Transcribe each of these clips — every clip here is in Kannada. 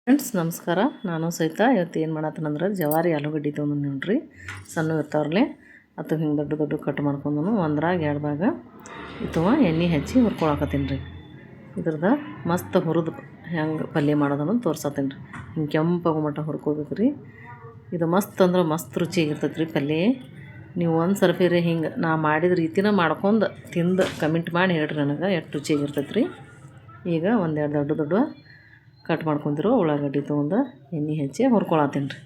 ಫ್ರೆಂಡ್ಸ್ ನಮಸ್ಕಾರ. ನಾನು ಸಹಿತ ಇವತ್ತು ಏನು ಮಾಡತ್ತನಂದ್ರೆ ಜವಾರಿ ಆಲೂಗಡ್ಡೆ ತೊಗೊಂಡು ನೋಡ್ರಿ, ಸಣ್ಣ ಇರ್ತಾವ್ರಲ್ಲೇ ಅಥವಾ ಹಿಂಗೆ ದೊಡ್ಡ ದೊಡ್ಡ ಕಟ್ ಮಾಡ್ಕೊಂಡು ಒಂದ್ರಾಗ ಎರಡು ಭಾಗ ಅಥವಾ ಎಣ್ಣೆ ಹಚ್ಚಿ ಹುರ್ಕೊಳಕತ್ತೀನಿ ರೀ. ಇದ್ರದ್ದು ಮಸ್ತ್ ಹುರಿದು ಹೆಂಗೆ ಪಲ್ಯ ಮಾಡೋದನ್ನು ತೋರ್ಸತ್ತೀನಿ ರೀ. ಹಿಂಗೆ ಕೆಂಪಾಗೋ ಮಟ್ಟ ಹುರ್ಕೋಬೇಕು ರೀ. ಇದು ಮಸ್ತ್ ಅಂದ್ರೆ ಮಸ್ತ್ ರುಚಿಯಾಗಿರ್ತೈತೆ ರೀ ಪಲ್ಯ. ನೀವು ಒಂದು ಸರ್ಫಿರಿ ಹಿಂಗೆ ನಾ ಮಾಡಿದ ರೀತಿನ ಮಾಡ್ಕೊಂಡು ತಿಂದು ಕಮೆಂಟ್ ಮಾಡಿ ಹೇಳ್ರಿ ನನಗೆ ಎಷ್ಟು ರುಚಿಯಾಗಿರ್ತೈತೆ ರೀ. ಈಗ ಒಂದೆರಡು ದೊಡ್ಡ ದೊಡ್ಡ ಕಟ್ ಮಾಡ್ಕೊಂತಿರೋ ಉಳ್ಳಾಗಡ್ಡಿ ತೊಗೊಂಡು ಎಣ್ಣೆ ಹಚ್ಚಿ ಹುರ್ಕೊಳತ್ತೀನಿ ರೀ.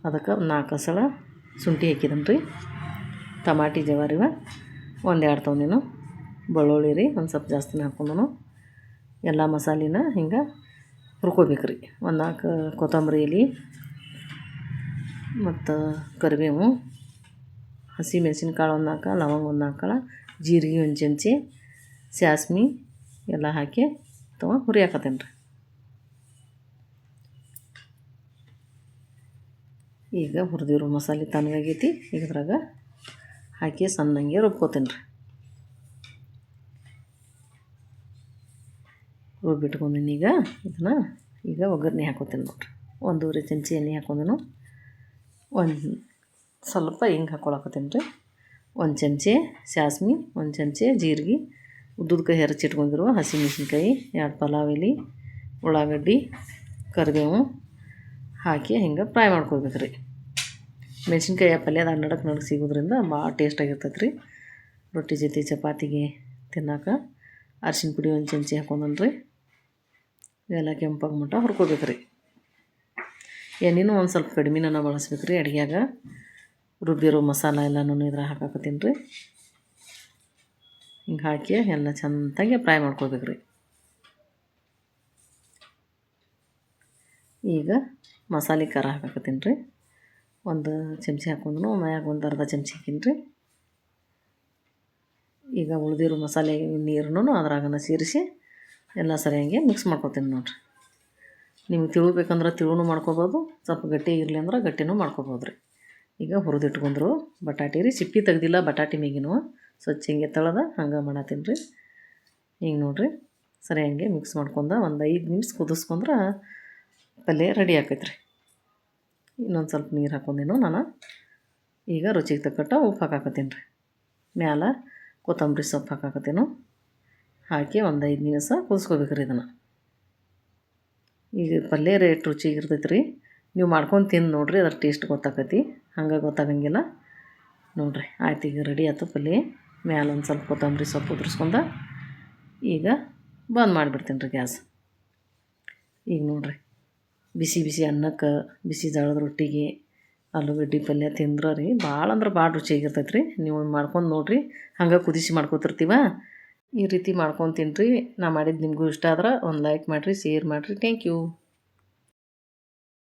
ಅದಕ್ಕೆ 4 ಸಲ ಶುಂಠಿ ಹಾಕಿದನು ರೀ. ಟಮಾಟಿ ಜವಾರಿವ ಒಂದೆರಡು ತೊಗೊಂಡಿನು. ಬೆಳ್ಳುಳ್ಳಿ ರೀ ಒಂದು ಸ್ವಲ್ಪ ಜಾಸ್ತಿನೇ ಹಾಕ್ಕೊಂಡನು. ಎಲ್ಲ ಮಸಾಲಿನ ಹಿಂಗೆ ಹುರ್ಕೋಬೇಕು ರೀ. ಒಂದು 4 ಕೊತ್ತಂಬರಿ ಎಲೆ ಮತ್ತು ಕರಿಬೇವು, ಹಸಿ ಮೆಣಸಿನ್ಕಾಳು ಒಂದು 4, ಲವಂಗ ಒಂದು 4, ಜೀರಿಗೆ ಒಂದು ಚಮಚಿ, ಸಾಸ್ಮೆ ಎಲ್ಲ ಹಾಕಿ ಹುರಿಯಾಕತ್ತೇನೆ ರೀ. ಈಗ ಹುರಿದಿರೋ ಮಸಾಲೆ ತಣ್ಣಗಾಗೈತಿ. ಈಗ ಇದ್ರಾಗ ಹಾಕಿ ಸಣ್ಣಂಗೆ ರುಬ್ಕೋತೀನಿ ರೀ. ರುಬ್ಬಿಟ್ಕೊಂಡಿನಿ. ಇದನ್ನು ಈಗ ಒಗ್ಗರಣೆ ಹಾಕೋತೀನಿ ನೋಡಿರಿ. 1.5 ಚಮಚಿ ಎಣ್ಣೆ ಹಾಕೊಂಡೇನು. ಒಂದು ಸ್ವಲ್ಪ ಹಿಂಗೆ ಹಾಕ್ಕೊಳಕತ್ತೀನಿ ರೀ. 1 ಚಮಚಿ ಸಾಸ್ಮೆ, 1 ಚಮಚಿ ಜೀರಿಗೆ, ಉದ್ದುದಕಾಯಿ ಹೆಚ್ಚಿಟ್ಕೊಂಡಿರುವ ಹಸಿಮೆಣ್ಸಿನ್ಕಾಯಿ, 2 ಪಲಾವ್ ಎಲೆ, ಉಳ್ಳಾಗಡ್ಡಿ, ಕರಿಬೇವು ಹಾಕಿ ಹಿಂಗೆ ಫ್ರೈ ಮಾಡ್ಕೊಳ್ಬೇಕು ರೀ. ಮೆಣ್ಸಿನ್ಕಾಯಿ ಪಲ್ಯದ ನಡಕ್ಕೆ ಸಿಗೋದ್ರಿಂದ ಭಾಳ ಟೇಸ್ಟಾಗಿರ್ತೈತೆ ರೀ. ರೊಟ್ಟಿ ಜೊತೆ ಚಪಾತಿಗೆ ತಿನ್ನೋಕೆ. ಅರ್ಶಿಣ ಪುಡಿ 1 ಚಮಚಿ ಹಾಕೊಂಡನ್ ರೀ. ಇವೆಲ್ಲ ಕೆಂಪಾಗ ಮಟ್ಟ ಹುರ್ಕೋಬೇಕು ರೀ. ಎಣ್ಣೆನೂ ಒಂದು ಸ್ವಲ್ಪ ಕಡಿಮೆನ ಬಳಸ್ಬೇಕು ರೀ ಅಡುಗೆಯಾಗ. ರುಬ್ಬಿರೋ ಮಸಾಲ ಎಲ್ಲನೂ ಇದ್ರಾಗ ಹಾಕಾಕತ್ತೀನಿ ರೀ. ಹಿಂಗೆ ಹಾಕಿ ಎಲ್ಲ ಚೆಂದಾಗಿ ಫ್ರೈ ಮಾಡ್ಕೋಬೇಕು ರೀ. ಈಗ ಮಸಾಲೆ ಖಾರ ಹಾಕಾಕತ್ತೀನಿ ರೀ. 1 ಚಮಚಿ ಹಾಕೊಂಡ್ನು. ಮ್ಯಾಗ ಒಂದು ಅರ್ಧ ಚಮಚಿ ಹಾಕೀನಿ ರೀ. ಈಗ ಉಳಿದಿರೋ ಮಸಾಲೆ ನೀರನ್ನು ಅದ್ರಾಗನ ಸೇರಿಸಿ ಎಲ್ಲ ಸರಿಯಾಗಿ ಮಿಕ್ಸ್ ಮಾಡ್ಕೊತೀನಿ ನೋಡಿರಿ. ನಿಮ್ಗೆ ತಿಳ್ಬೇಕಂದ್ರೆ ತಿಳುನು ಮಾಡ್ಕೊಬೋದು, ಸ್ವಲ್ಪ ಗಟ್ಟಿ ಇರಲಿ ಅಂದ್ರೆ ಗಟ್ಟಿನೂ ಮಾಡ್ಕೊಬೋದು ರೀ. ಈಗ ಹುರಿದಿಟ್ಕೊಂಡ್ರು ಬಟಾಟಿ ರೀ. ಸಿಪ್ಪಿ ತೆಗ್ದಿಲ್ಲ ಬಟಾಟಿ ಮೇಗಿನೂ, ಸ್ವಚ್ಛ ಹಿಂಗೆ ತೊಳೆದ ಹಂಗೆ ಮಾಡತ್ತೀನಿ ರೀ. ಹಿಂಗೆ ನೋಡಿರಿ ಸರಿಯಾಗಿ ಮಿಕ್ಸ್ ಮಾಡ್ಕೊಂಡು ಒಂದು 5 ನಿಮಿಷ ಕುದಿಸ್ಕೊಂಡ್ರೆ ಪಲ್ಯ ರೆಡಿ ಆಕೈತೆ ರೀ. ಇನ್ನೊಂದು ಸ್ವಲ್ಪ ನೀರು ಹಾಕೊಂಡೇನು ನಾನು. ಈಗ ರುಚಿಗೆ ತಕ್ಕಟ್ಟ ಉಪ್ಪು ಹಾಕಾಕತ್ತೀನಿ ರೀ. ಮ್ಯಾಲೆ ಕೊತ್ತಂಬರಿ ಸೊಪ್ಪು ಹಾಕಾಕತ್ತೀನು. ಹಾಕಿ ಒಂದು 5 ನಿಮಿಷ ಕುದಿಸ್ಕೋಬೇಕು ರೀ ಇದನ್ನು. ಈಗ ಪಲ್ಯ ರೇಟ್ ರುಚಿಗಿರ್ತೈತೆ ರೀ. ನೀವು ಮಾಡ್ಕೊಂಡು ತಿಂದು ನೋಡಿರಿ, ಅದ್ರ ಟೇಸ್ಟ್ ಗೊತ್ತಾಕೈತಿ. ಹಂಗೆ ಗೊತ್ತಾಗಂಗಿಲ್ಲ ನೋಡಿರಿ. ಆಯ್ತು, ಈಗ ರೆಡಿ ಆಯ್ತು ಪಲ್ಯ. ಮ್ಯಾಲೆ ಒಂದು ಸ್ವಲ್ಪ ಕೊತ್ತಂಬರಿ ಸೊಪ್ಪು ಉದುರಿಸ್ಕೊಂಡು ಈಗ ಬಂದ್ ಮಾಡಿಬಿಡ್ತೀನಿ ರೀ ಗ್ಯಾಸ್. ಈಗ ನೋಡಿರಿ ಬಿಸಿ ಬಿಸಿ ಅನ್ನಕ್ಕೆ, ಬಿಸಿ ಜೋಳದ ರೊಟ್ಟಿಗೆ ಆಲೂಗಡ್ಡೆ ಪಲ್ಯ ತಿಂದ್ರೆ ರೀ ಭಾಳ ಅಂದ್ರೆ ಭಾಳ ರುಚಿಯಾಗಿರ್ತೈತೆ ರೀ. ನೀವು ಮಾಡ್ಕೊಂಡು ನೋಡಿರಿ. ಹಂಗೆ ಕುದಿಸಿ ಮಾಡ್ಕೊತಿರ್ತೀವ, ಈ ರೀತಿ ಮಾಡ್ಕೊಂಡು ತಿನ್ನಿರಿ. ನಾ ಮಾಡಿದ್ದು ನಿಮಗೂ ಇಷ್ಟ ಆದ್ರೆ ಒಂದು ಲೈಕ್ ಮಾಡಿರಿ, ಶೇರ್ ಮಾಡಿರಿ. Thank you.